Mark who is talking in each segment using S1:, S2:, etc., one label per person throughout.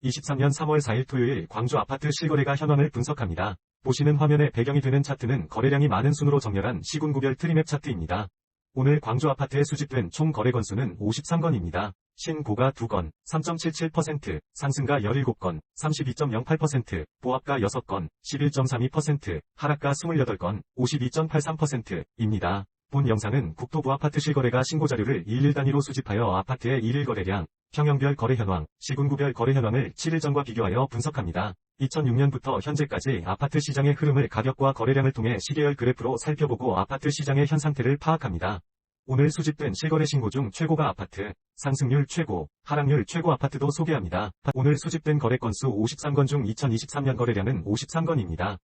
S1: 23년 3월 4일 토요일 광주 아파트 실거래가 현황을 분석합니다. 보시는 화면에 배경이 되는 차트는 거래량이 많은 순으로 정렬한 시군구별 트리맵 차트입니다. 오늘 광주 아파트에 수집된 총 거래 건수는 53건입니다. 신고가 2건, 3.77%, 상승가 17건, 32.08%, 보합가 6건, 11.32%, 하락가 28건, 52.83%입니다. 본 영상은 국토부 아파트 실거래가 신고자료를 일일 단위로 수집하여 아파트의 일일 거래량, 평형별 거래 현황, 시군구별 거래 현황을 7일 전과 비교하여 분석합니다. 2006년부터 현재까지 아파트 시장의 흐름을 가격과 거래량을 통해 시계열 그래프로 살펴보고 아파트 시장의 현 상태를 파악합니다. 오늘 수집된 실거래 신고 중 최고가 아파트, 상승률 최고, 하락률 최고 아파트도 소개합니다. 오늘 수집된 거래 건수 53건 중 2023년 거래량은 53건입니다.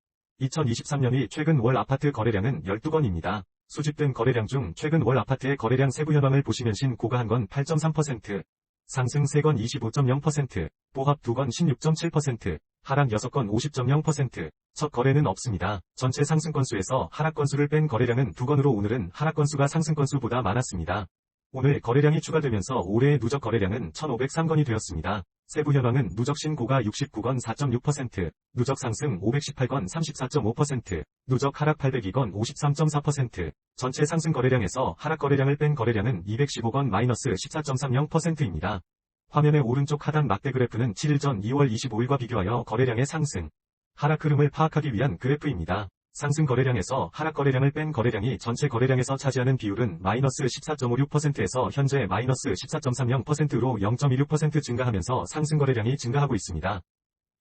S1: 2023년이 최근 월 아파트 거래량은 12건입니다. 수집된 거래량 중 최근 월 아파트의 거래량 세부 현황을 보시면 신고가 1건 8.3%, 상승 3건 25.0%, 보합 2건 16.7%, 하락 6건 50.0%, 첫 거래는 없습니다. 전체 상승 건수에서 하락 건수를 뺀 거래량은 2건으로 오늘은 하락 건수가 상승 건수보다 많았습니다. 오늘 거래량이 추가되면서 올해의 누적 거래량은 1,503건이 되었습니다. 세부 현황은 누적 신고가 69건 4.6%, 누적 상승 518건 34.5%, 누적 하락 802건 53.4%, 전체 상승 거래량에서 하락 거래량을 뺀 거래량은 215건 마이너스 14.30%입니다. 화면의 오른쪽 하단 막대 그래프는 7일 전 2월 25일과 비교하여 거래량의 상승, 하락 흐름을 파악하기 위한 그래프입니다. 상승 거래량에서 하락 거래량을 뺀 거래량이 전체 거래량에서 차지하는 비율은 마이너스 14.56%에서 현재 마이너스 14.30%로 0.26% 증가하면서 상승 거래량이 증가하고 있습니다.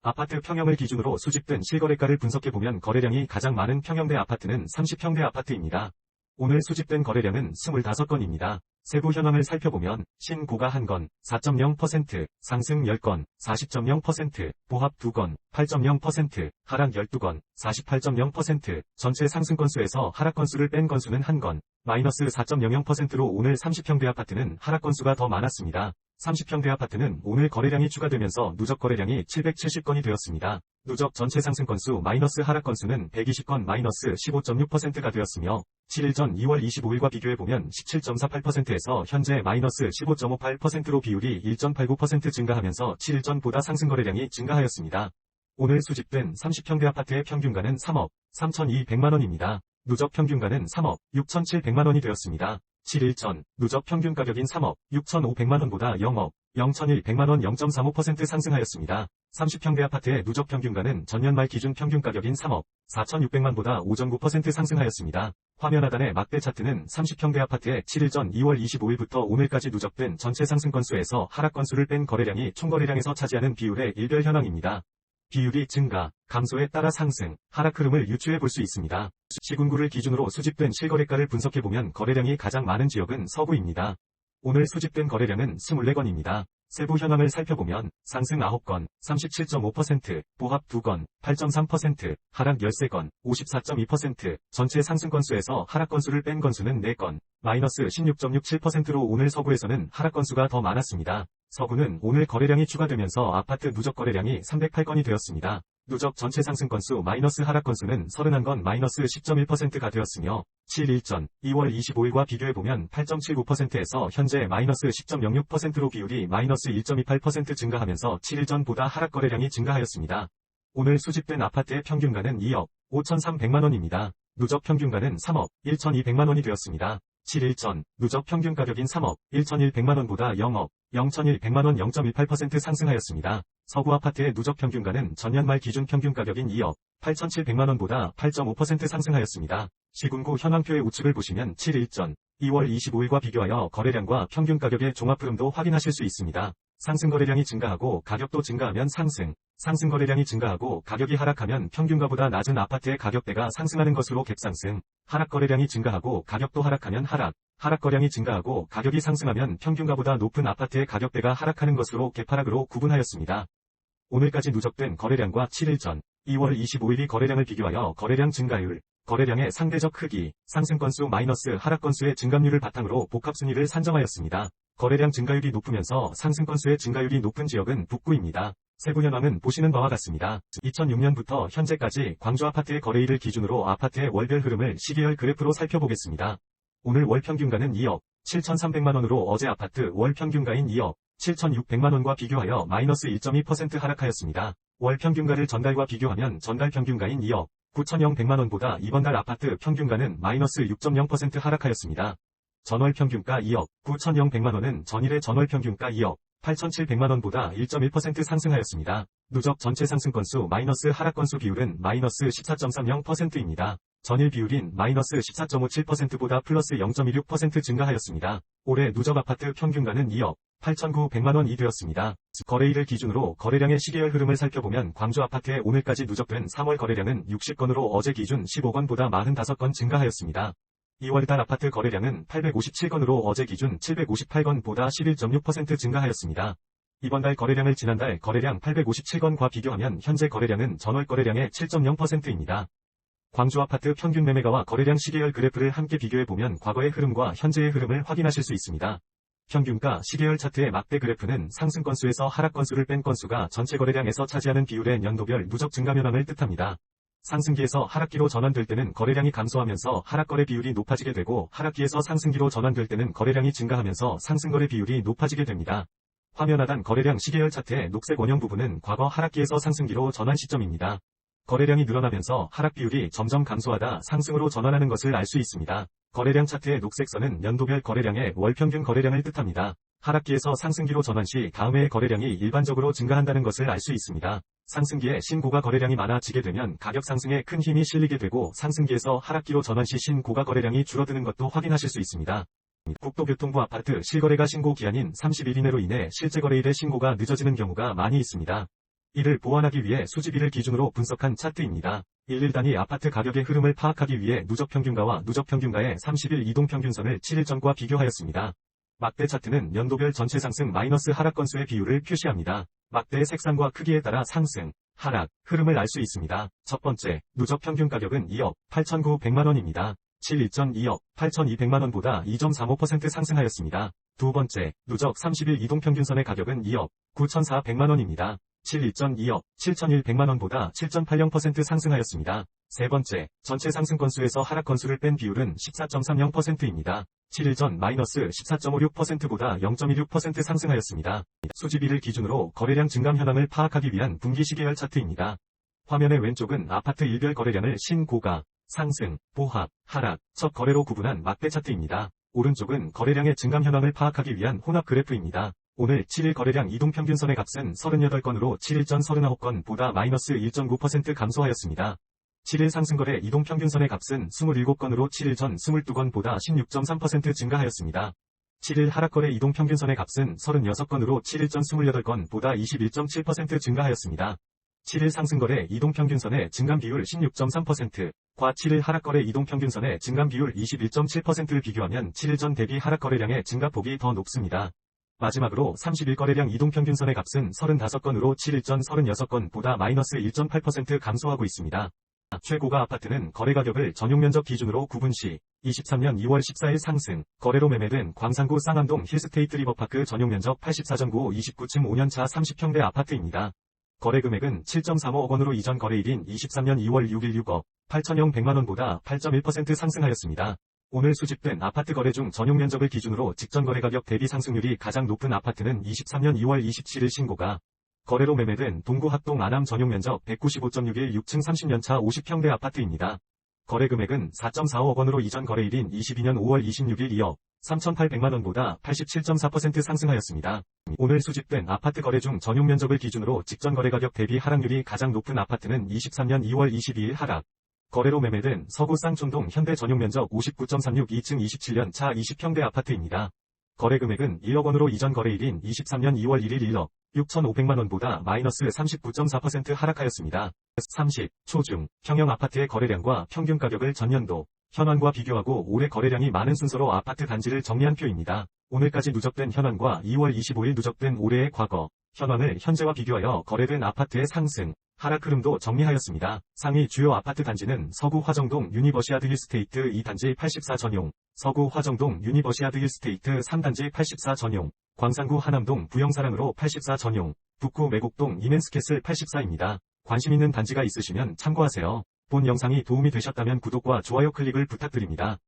S1: 아파트 평형을 기준으로 수집된 실거래가를 분석해보면 거래량이 가장 많은 평형대 아파트는 30평대 아파트입니다. 오늘 수집된 거래량은 25건입니다. 세부 현황을 살펴보면 신고가 1건, 4.0%, 상승 10건, 40.0%, 보합 2건, 8.0%, 하락 12건, 48.0%, 전체 상승 건수에서 하락 건수를 뺀 건수는 1건, 마이너스 4.00%로 오늘 30평대 아파트는 하락 건수가 더 많았습니다. 30평대 아파트는 오늘 거래량이 추가되면서 누적 거래량이 770건이 되었습니다. 누적 전체 상승 건수 마이너스 하락 건수는 120건 마이너스 15.6%가 되었으며 7일 전 2월 25일과 비교해보면 17.48%에서 현재 마이너스 15.58%로 비율이 1.89% 증가하면서 7일 전보다 상승 거래량이 증가하였습니다. 오늘 수집된 30평대 아파트의 평균가는 3억 3,200만원입니다. 누적 평균가는 3억 6,700만원이 되었습니다. 7일 전 누적 평균 가격인 3억 6,500만원보다 0억 0,100만원 0.35% 상승하였습니다. 30평대 아파트의 누적 평균가는 전년 말 기준 평균 가격인 3억 4,600만보다 5.9% 상승하였습니다. 화면 하단의 막대 차트는 30평대 아파트의 7일 전 2월 25일부터 오늘까지 누적된 전체 상승 건수에서 하락 건수를 뺀 거래량이 총 거래량에서 차지하는 비율의 일별 현황입니다. 비율이 증가, 감소에 따라 상승, 하락 흐름을 유추해 볼 수 있습니다. 시군구를 기준으로 수집된 실거래가를 분석해보면 거래량이 가장 많은 지역은 서구입니다. 오늘 수집된 거래량은 24건입니다. 세부 현황을 살펴보면 상승 9건, 37.5%, 보합 2건, 8.3%, 하락 13건, 54.2%, 전체 상승 건수에서 하락 건수를 뺀 건수는 4건, 마이너스 16.67%로 오늘 서구에서는 하락 건수가 더 많았습니다. 서구는 오늘 거래량이 추가되면서 아파트 누적 거래량이 308건이 되었습니다. 누적 전체 상승 건수 마이너스 하락 건수는 31건 마이너스 10.1%가 되었으며 7일 전 2월 25일과 비교해보면 8.79%에서 현재 마이너스 10.06%로 비율이 마이너스 1.28% 증가하면서 7일 전보다 하락 거래량이 증가하였습니다. 오늘 수집된 아파트의 평균가는 2억 5,300만원입니다. 누적 평균가는 3억 1,200만원이 되었습니다. 7일 전 누적 평균 가격인 3억 1,100만원보다 0억 0,100만원 0.18% 상승하였습니다. 서구 아파트의 누적 평균가는 전년 말 기준 평균 가격인 2억 8,700만원보다 8.5% 상승하였습니다. 시군구 현황표의 우측을 보시면 7일 전 2월 25일과 비교하여 거래량과 평균 가격의 종합 흐름도 확인하실 수 있습니다. 상승 거래량이 증가하고 가격도 증가하면 상승, 상승 거래량이 증가하고 가격이 하락하면 평균가보다 낮은 아파트의 가격대가 상승하는 것으로 갭상승, 하락 거래량이 증가하고 가격도 하락하면 하락, 하락 거량이 증가하고 가격이 상승하면 평균가보다 높은 아파트의 가격대가 하락하는 것으로 갭하락으로 구분하였습니다. 오늘까지 누적된 거래량과 7일 전 2월 25일이 거래량을 비교하여 거래량 증가율, 거래량의 상대적 크기, 상승 건수 마이너스 하락 건수의 증감률을 바탕으로 복합순위를 산정하였습니다. 거래량 증가율이 높으면서 상승 건수의 증가율이 높은 지역은 북구입니다. 세부 현황은 보시는 바와 같습니다. 2006년부터 현재까지 광주 아파트의 거래일을 기준으로 아파트의 월별 흐름을 시계열 그래프로 살펴보겠습니다. 오늘 월 평균가는 2억 7,300만원으로 어제 아파트 월 평균가인 2억 7,600만원과 비교하여 마이너스 1.2% 하락하였습니다. 월 평균가를 전달과 비교하면 전달 평균가인 2억 9,100만원보다 이번 달 아파트 평균가는 마이너스 6.0% 하락하였습니다. 전월 평균가 2억 9,100만원은 전일의 전월 평균가 2억 8,700만원보다 1.1% 상승하였습니다. 누적 전체 상승건수 마이너스 하락건수 비율은 마이너스 14.30%입니다. 전일 비율인 마이너스 14.57%보다 플러스 0.26% 증가하였습니다. 올해 누적 아파트 평균가는 2억 8,900만원이 되었습니다. 거래일을 기준으로 거래량의 시계열 흐름을 살펴보면 광주 아파트의 오늘까지 누적된 3월 거래량은 60건으로 어제 기준 15건보다 45건 증가하였습니다. 2월달 아파트 거래량은 857건으로 어제 기준 758건보다 11.6% 증가하였습니다. 이번 달 거래량을 지난달 거래량 857건과 비교하면 현재 거래량은 전월 거래량의 7.0%입니다. 광주 아파트 평균 매매가와 거래량 시계열 그래프를 함께 비교해보면 과거의 흐름과 현재의 흐름을 확인하실 수 있습니다. 평균가 시계열 차트의 막대 그래프는 상승 건수에서 하락 건수를 뺀 건수가 전체 거래량에서 차지하는 비율의 연도별 누적 증가 현황을 뜻합니다. 상승기에서 하락기로 전환될 때는 거래량이 감소하면서 하락거래 비율이 높아지게 되고 하락기에서 상승기로 전환될 때는 거래량이 증가하면서 상승거래 비율이 높아지게 됩니다. 화면 하단 거래량 시계열 차트의 녹색 원형 부분은 과거 하락기에서 상승기로 전환 시점입니다. 거래량이 늘어나면서 하락 비율이 점점 감소하다 상승으로 전환하는 것을 알 수 있습니다. 거래량 차트의 녹색 선은 연도별 거래량의 월평균 거래량을 뜻합니다. 하락기에서 상승기로 전환 시 다음 해의 거래량이 일반적으로 증가한다는 것을 알 수 있습니다. 상승기에 신고가 거래량이 많아지게 되면 가격 상승에 큰 힘이 실리게 되고 상승기에서 하락기로 전환 시 신고가 거래량이 줄어드는 것도 확인하실 수 있습니다. 국토교통부 아파트 실거래가 신고 기한인 30일 이내로 인해 실제 거래일의 신고가 늦어지는 경우가 많이 있습니다. 이를 보완하기 위해 수집일을 기준으로 분석한 차트입니다. 일일 단위 아파트 가격의 흐름을 파악하기 위해 누적평균가와 누적평균가의 30일 이동평균선을 7일 전과 비교하였습니다. 막대 차트는 연도별 전체 상승 마이너스 하락 건수의 비율을 표시합니다. 막대의 색상과 크기에 따라 상승, 하락, 흐름을 알 수 있습니다. 첫 번째, 누적평균 가격은 2억 8,900만원입니다. 7일 전 2억 8,200만원보다 2.35% 상승하였습니다. 두 번째, 누적 30일 이동평균선의 가격은 2억 9,400만원입니다. 7일 전 2억 7,100만원보다 7.80% 상승하였습니다. 세 번째, 전체 상승 건수에서 하락 건수를 뺀 비율은 14.30%입니다. 7일 전 마이너스 14.56%보다 0.26% 상승하였습니다. 수집일을 기준으로 거래량 증감 현황을 파악하기 위한 분기 시계열 차트입니다. 화면의 왼쪽은 아파트 일별 거래량을 신고가, 상승, 보합, 하락, 첫 거래로 구분한 막대 차트입니다. 오른쪽은 거래량의 증감 현황을 파악하기 위한 혼합 그래프입니다. 오늘 7일 거래량 이동평균선의 값은 38건으로 7일 전 39건보다 마이너스 1.9% 감소하였습니다. 7일 상승거래 이동평균선의 값은 27건으로 7일 전 22건보다 16.3% 증가하였습니다. 7일 하락거래 이동평균선의 값은 36건으로 7일 전 28건보다 21.7% 증가하였습니다. 7일 상승거래 이동평균선의 증감 비율 16.3%과 7일 하락거래 이동평균선의 증감 비율 21.7%를 비교하면 7일 전 대비 하락거래량의 증가폭이 더 높습니다. 마지막으로 30일 거래량 이동평균선의 값은 35건으로 7일 전 36건보다 마이너스 1.8% 감소하고 있습니다. 최고가 아파트는 거래가격을 전용면적 기준으로 구분 시 23년 2월 14일 상승, 거래로 매매된 광산구 쌍암동 힐스테이트 리버파크 전용면적 84.95 29층 5년차 30평대 아파트입니다. 거래금액은 7.35억 원으로 이전 거래일인 23년 2월 6일 6억 8,100만원보다 8.1% 상승하였습니다. 오늘 수집된 아파트 거래 중 전용면적을 기준으로 직전 거래 가격 대비 상승률이 가장 높은 아파트는 23년 2월 27일 신고가, 거래로 매매된 동구 학동 안암 전용면적 195.61 6층 30년차 50평대 아파트입니다. 거래금액은 4.45억 원으로 이전 거래일인 22년 5월 26일 2억 3,800만원보다 87.4% 상승하였습니다. 오늘 수집된 아파트 거래 중 전용면적을 기준으로 직전 거래 가격 대비 하락률이 가장 높은 아파트는 23년 2월 22일 하락, 거래로 매매된 서구 쌍촌동 현대 전용면적 59.36 2층 27년 차 20평대 아파트입니다. 거래금액은 1억 원으로 이전 거래일인 23년 2월 1일 1억 6,500만원보다 마이너스 39.4% 하락하였습니다. 30. 초중, 평형 아파트의 거래량과 평균 가격을 전년도, 현황과 비교하고 올해 거래량이 많은 순서로 아파트 단지를 정리한 표입니다. 오늘까지 누적된 현황과 2월 25일 누적된 올해의 과거, 현황을 현재와 비교하여 거래된 아파트의 상승, 하락 흐름도 정리하였습니다. 상위 주요 아파트 단지는 서구 화정동 유니버시아드 힐스테이트 2단지 84 전용, 서구 화정동 유니버시아드 힐스테이트 3단지 84 전용, 광산구 하남동 부영사랑으로 84 전용, 북구 매곡동 이멘스캐슬 84입니다. 관심 있는 단지가 있으시면 참고하세요. 본 영상이 도움이 되셨다면 구독과 좋아요 클릭을 부탁드립니다.